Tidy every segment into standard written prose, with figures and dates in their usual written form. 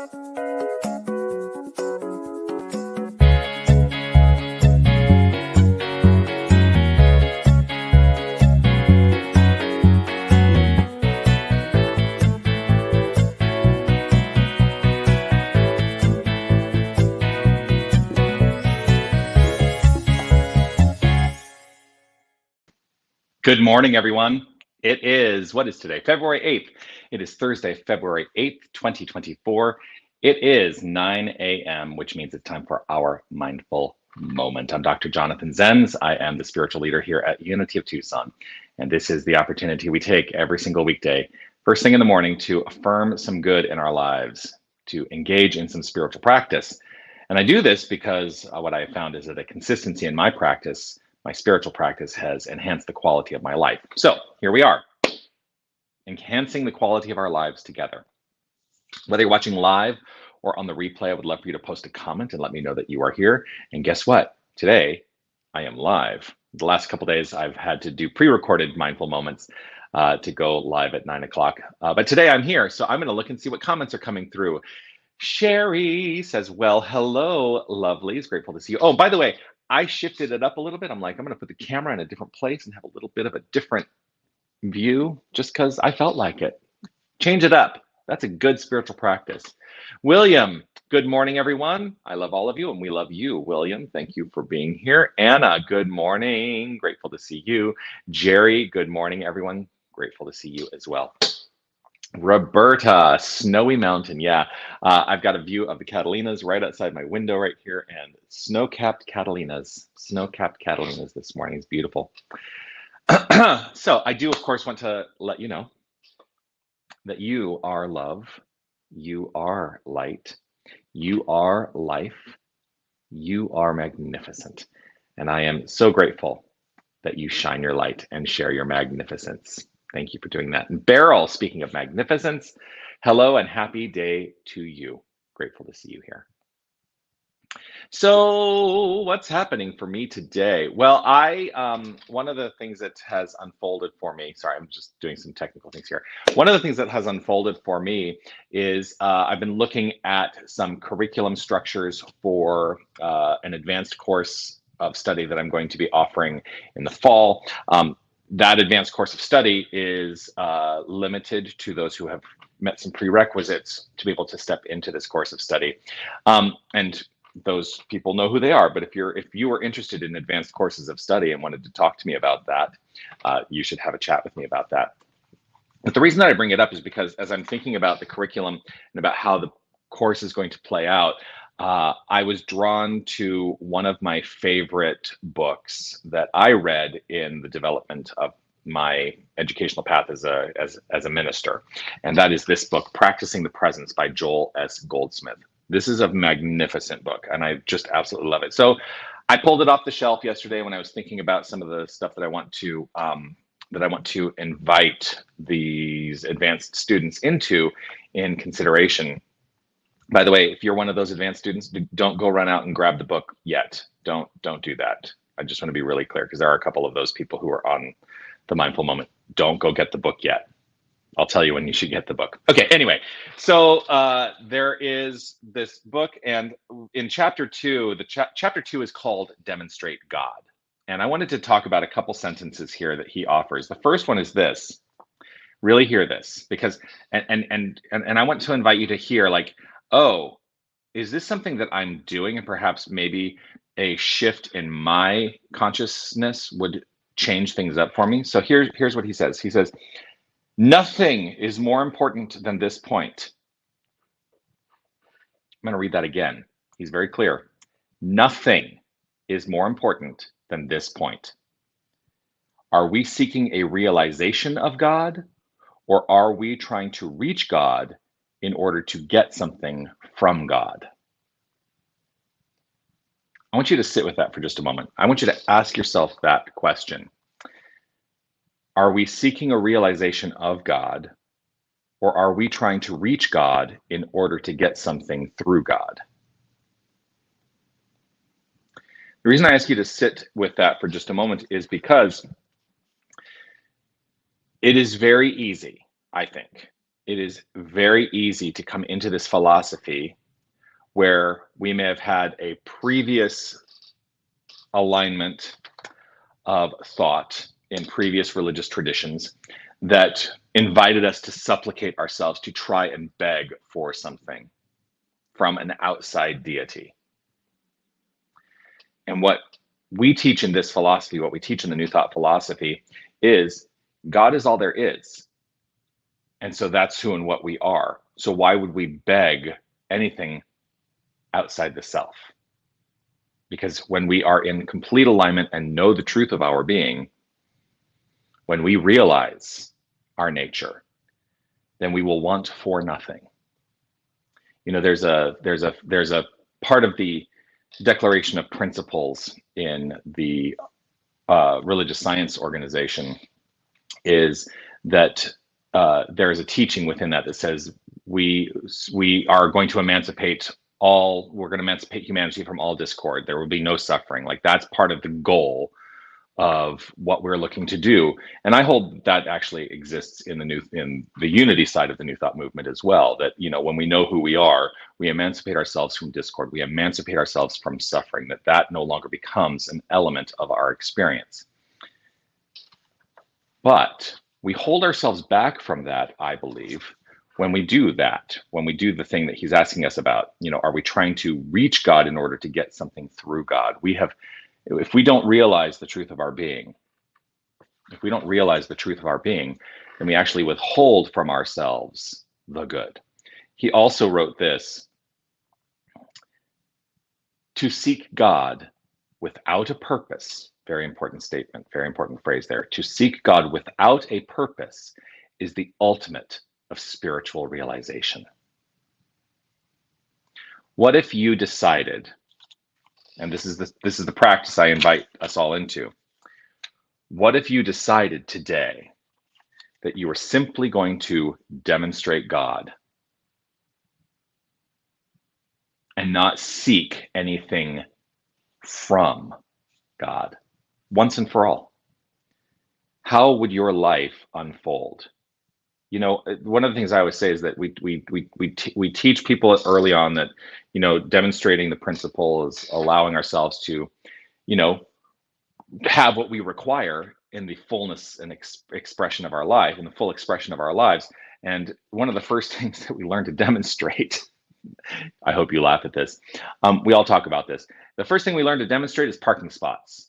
Good morning, everyone. What is today? February 8th. It is Thursday, February 8th, 2024. It is 9 a.m., which means it's time for our mindful moment. I'm Dr. Jonathan Zenz. I am the spiritual leader here at Unity of Tucson. And this is the opportunity we take every single weekday, first thing in the morning, to affirm some good in our lives, to engage in some spiritual practice. And I do this because what I have found is that a consistency in my practice, my spiritual practice, has enhanced the quality of my life. So here we are, enhancing the quality of our lives together. Whether you're watching live or on the replay, I would love for you to post a comment and let me know that you are here. And guess what? Today, I am live. The last couple of days, I've had to do pre-recorded mindful moments to go live at 9 o'clock. But today I'm here, so I'm going to look and see what comments are coming through. Sherry says, well, hello, lovelies. Grateful to see you. Oh, by the way, I shifted it up a little bit. I'm going to put the camera in a different place and have a little bit of a different view just because I felt like it. Change it up. That's a good spiritual practice. William, good morning, everyone. I love all of you, and we love you, William. Thank you for being here. Anna, good morning. Grateful to see you. Jerry, good morning, everyone. Grateful to see you as well. Roberta, Snowy Mountain. Yeah, I've got a view of the Catalinas right outside my window right here, and snow-capped Catalinas this morning. It's beautiful. So I do, of course, want to let you know that you are love, you are light, you are life, you are magnificent. And I am so grateful that you shine your light and share your magnificence. Thank you for doing that. And Beryl, speaking of magnificence, hello and happy day to you. Grateful to see you here. So what's happening for me today? Well, one of the things that has unfolded for me, sorry, I'm just doing some technical things here. One of the things that has unfolded for me is I've been looking at some curriculum structures for an advanced course of study that I'm going to be offering in the fall. That advanced course of study is limited to those who have met some prerequisites to be able to step into this course of study. And those people know who they are, but if you are interested in advanced courses of study and wanted to talk to me about that, you should have a chat with me about that. But the reason that I bring it up is because as I'm thinking about the curriculum and about how the course is going to play out, I was drawn to one of my favorite books that I read in the development of my educational path as a minister, and that is this book, Practicing the Presence by Joel S. Goldsmith. This is a magnificent book, and I just absolutely love it. So I pulled it off the shelf yesterday when I was thinking about some of the stuff that I want to invite these advanced students into in consideration. By the way, if you're one of those advanced students, don't go run out and grab the book yet. Don't do that. I just want to be really clear because there are a couple of those people who are on the mindful moment. Don't go get the book yet. I'll tell you when you should get the book. Okay, anyway, so there is this book, and in chapter 2, chapter 2 is called Demonstrate God. And I wanted to talk about a couple sentences here that he offers. The first one is this. Really hear this, because and I want to invite you to hear, like, oh, is this something that I'm doing, and perhaps maybe a shift in my consciousness would change things up for me? So here's what he says. He says, nothing is more important than this point. I'm going to read that again. He's very clear. Nothing is more important than this point. Are we seeking a realization of God, or are we trying to reach God in order to get something from God? I want you to sit with that for just a moment. I want you to ask yourself that question. Are we seeking a realization of God, or are we trying to reach God in order to get something through God? The reason I ask you to sit with that for just a moment is because it is very easy, I think, it is very easy to come into this philosophy where we may have had a previous alignment of thought in previous religious traditions that invited us to supplicate ourselves, to try and beg for something from an outside deity. And what we teach in this philosophy, what we teach in the New Thought philosophy, is God is all there is. And so that's who and what we are. So why would we beg anything outside the self? Because when we are in complete alignment and know the truth of our being, when we realize our nature, then we will want for nothing. You know, there's a part of the Declaration of Principles in the religious science organization is that there is a teaching within that that says we are going to emancipate we're going to emancipate humanity from all discord. There will be no suffering. Like, that's part of the goal of what we're looking to do. And I hold that actually exists in the unity side of the New Thought movement as well, that, you know, when we know who we are, we emancipate ourselves from discord, we emancipate ourselves from suffering, that no longer becomes an element of our experience. But we hold ourselves back from that, I believe, when we do that, when we do the thing that he's asking us about. You know, are we trying to reach God in order to get something through God? If we don't realize the truth of our being, then we actually withhold from ourselves the good. He also wrote this: to seek God without a purpose. Very important statement, very important phrase there. To seek God without a purpose is the ultimate of spiritual realization. What if you decided, and this is the practice I invite us all into, what if you decided today that you were simply going to demonstrate God and not seek anything from God once and for all? How would your life unfold? You know, one of the things I always say is that we teach people early on that, you know, demonstrating the principle is allowing ourselves to, you know, have what we require in the fullness and expression of our life, in the full expression of our lives. And one of the first things that we learn to demonstrate, I hope you laugh at this, we all talk about this. The first thing we learn to demonstrate is parking spots.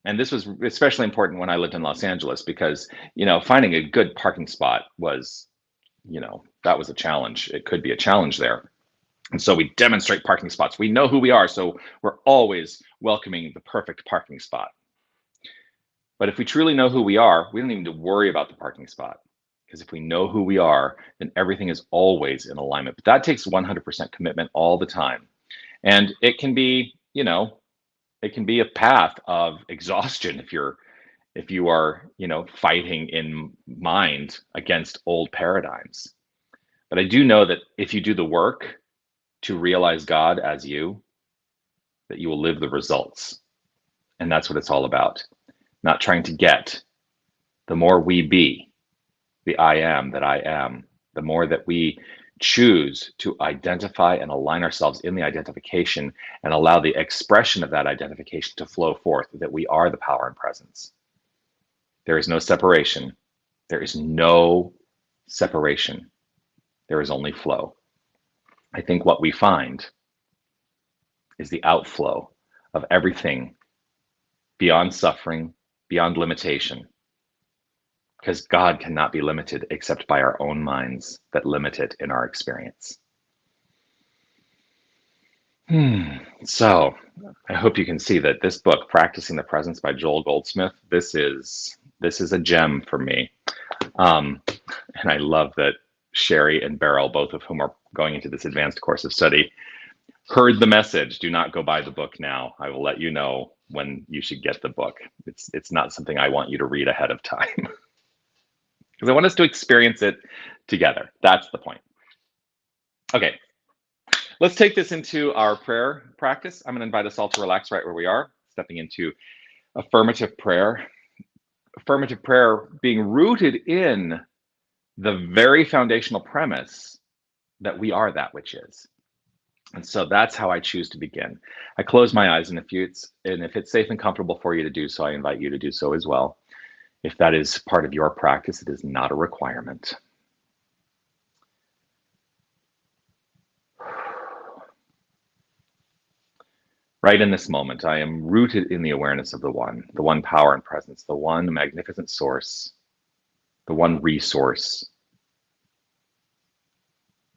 And this was especially important when I lived in Los Angeles, because, you know, finding a good parking spot was, you know, that was a challenge. It could be a challenge there. And so we demonstrate parking spots. We know who we are, so we're always welcoming the perfect parking spot. But if we truly know who we are, we don't even need to worry about the parking spot. Because if we know who we are, then everything is always in alignment. But that takes 100% commitment all the time. And it can be, you know, it can be a path of exhaustion if you are, you know, fighting in mind against old paradigms. But I do know that if you do the work to realize God as you, that you will live the results. And that's what it's all about. Not trying to get. The more we be the I am that I am, the more that we choose to identify and align ourselves in the identification and allow the expression of that identification to flow forth, that we are the power and presence. There is no separation. There is no separation. There is only flow. I think what we find is the outflow of everything beyond suffering, beyond limitation. Because God cannot be limited except by our own minds that limit it in our experience. So I hope you can see that this book, Practicing the Presence by Joel Goldsmith, this is a gem for me. And I love that Sherry and Beryl, both of whom are going into this advanced course of study, heard the message. Do not go buy the book now. I will let you know when you should get the book. It's not something I want you to read ahead of time. Because I want us to experience it together. That's the point. Okay, let's take this into our prayer practice. I'm going to invite us all to relax right where we are, stepping into affirmative prayer. Affirmative prayer being rooted in the very foundational premise that we are that which is. And so that's how I choose to begin. I close my eyes, and if it's safe and comfortable for you to do so, I invite you to do so as well. If that is part of your practice, it is not a requirement. Right in this moment, I am rooted in the awareness of the one power and presence, the one magnificent source, the one resource.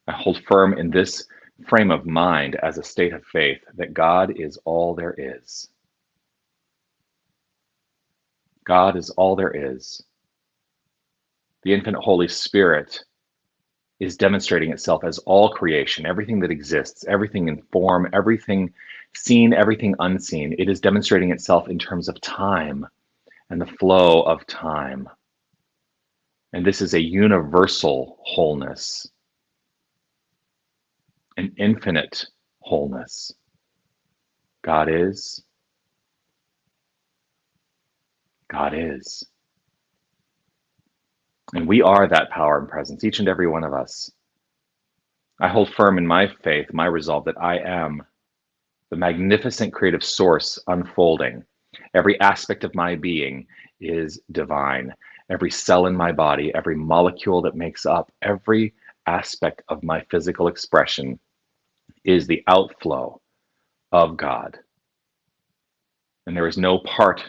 I hold firm in this frame of mind as a state of faith that God is all there is. God is all there is. The infinite Holy Spirit is demonstrating itself as all creation, everything that exists, everything in form, everything seen, everything unseen. It is demonstrating itself in terms of time and the flow of time. And this is a universal wholeness, an infinite wholeness. God is. God is. And we are that power and presence, each and every one of us. I hold firm in my faith, my resolve that I am the magnificent creative source unfolding. Every aspect of my being is divine. Every cell in my body, every molecule that makes up every aspect of my physical expression is the outflow of God. And there is no part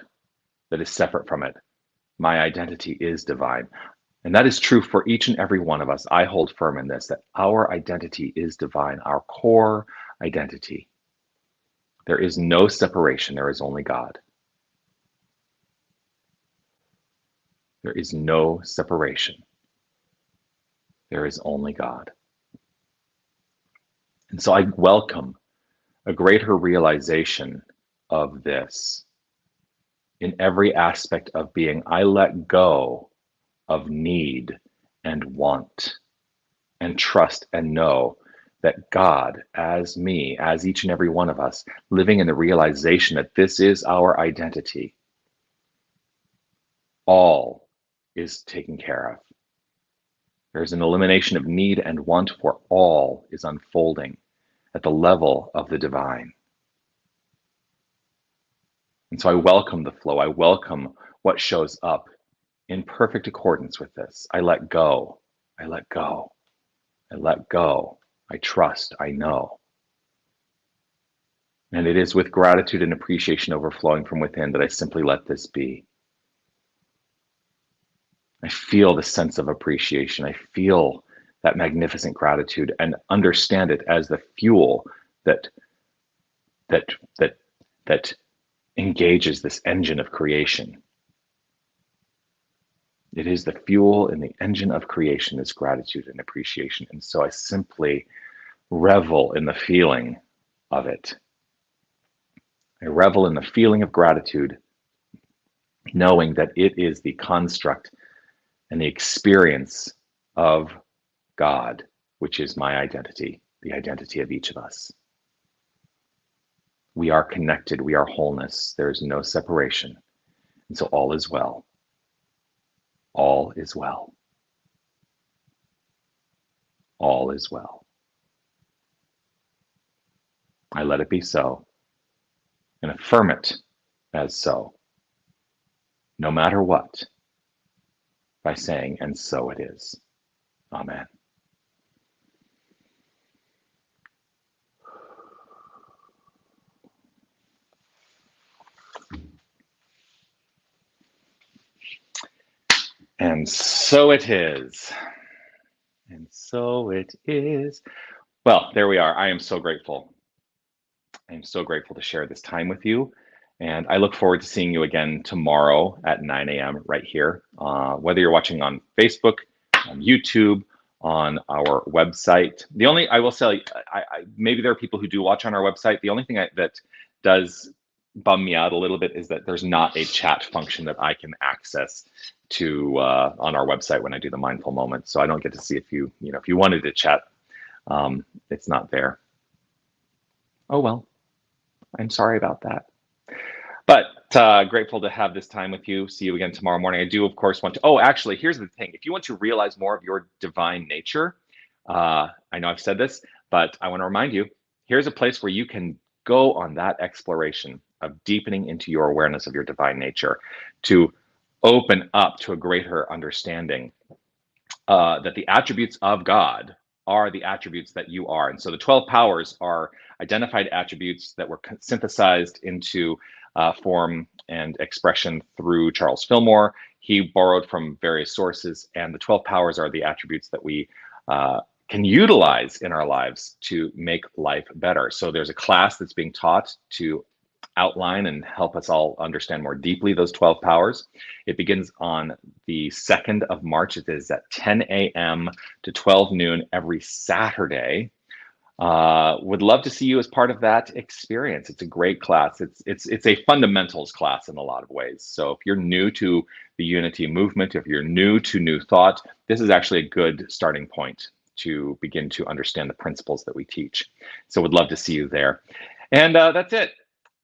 that is separate from it. My identity is divine. And that is true for each and every one of us. I hold firm in this, that our identity is divine, our core identity. There is no separation. There is only God. There is no separation. There is only God. And so I welcome a greater realization of this in every aspect of being. I let go of need and want and trust and know that God, as me, as each and every one of us, living in the realization that this is our identity, all is taken care of. There's an elimination of need and want, for all is unfolding at the level of the divine. And so I welcome the flow. I welcome what shows up in perfect accordance with this. I let go. I let go. I let go. I trust. I know. And it is with gratitude and appreciation overflowing from within that I simply let this be. I feel the sense of appreciation. I feel that magnificent gratitude and understand it as the fuel that engages this engine of creation. It is the fuel in the engine of creation, is gratitude and appreciation. And so I simply revel in the feeling of it. I revel in the feeling of gratitude, knowing that it is the construct and the experience of God, which is my identity, the identity of each of us. We are connected. We are wholeness. There is no separation. And so all is well. All is well. All is well. I let it be so and affirm it as so, no matter what, by saying, and so it is. Amen. And so it is. And so it is. Well, there we are. I am so grateful. I am so grateful to share this time with you. And I look forward to seeing you again tomorrow at 9 a.m. right here. Whether you're watching on Facebook, on YouTube, on our website. I will say, maybe there are people who do watch on our website. The only thing that does bum me out a little bit is that there's not a chat function that I can access to on our website when I do the mindful moment. So I don't get to see if you wanted to chat, it's not there. Oh well, I'm sorry about that. But Grateful to have this time with you. See you again tomorrow morning. I do, of course, want to. Oh, actually, here's the thing. If you want to realize more of your divine nature, I know I've said this, but I want to remind you, here's a place where you can go on that exploration of deepening into your awareness of your divine nature to open up to a greater understanding that the attributes of God are the attributes that you are. And so the 12 powers are identified attributes that were synthesized into form and expression through Charles Fillmore. He borrowed from various sources, and the 12 powers are the attributes that we can utilize in our lives to make life better. So there's a class that's being taught to outline and help us all understand more deeply those 12 powers. It begins on the 2nd of March. It is at 10 a.m. to 12 noon every Saturday. Would love to see you as part of that experience. It's a great class. It's a fundamentals class in a lot of ways. So if you're new to the Unity movement, if you're new to New Thought, this is actually a good starting point to begin to understand the principles that we teach. So would love to see you there. And that's it.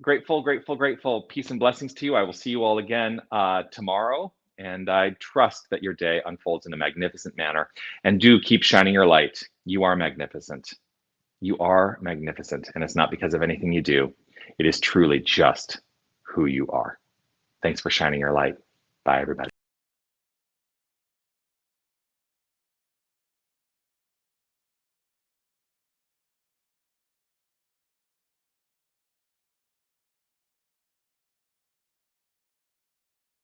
Grateful, grateful, grateful. Peace and blessings to you. I will see you all again tomorrow. And I trust that your day unfolds in a magnificent manner. And do keep shining your light. You are magnificent. You are magnificent. And it's not because of anything you do. It is truly just who you are. Thanks for shining your light. Bye, everybody.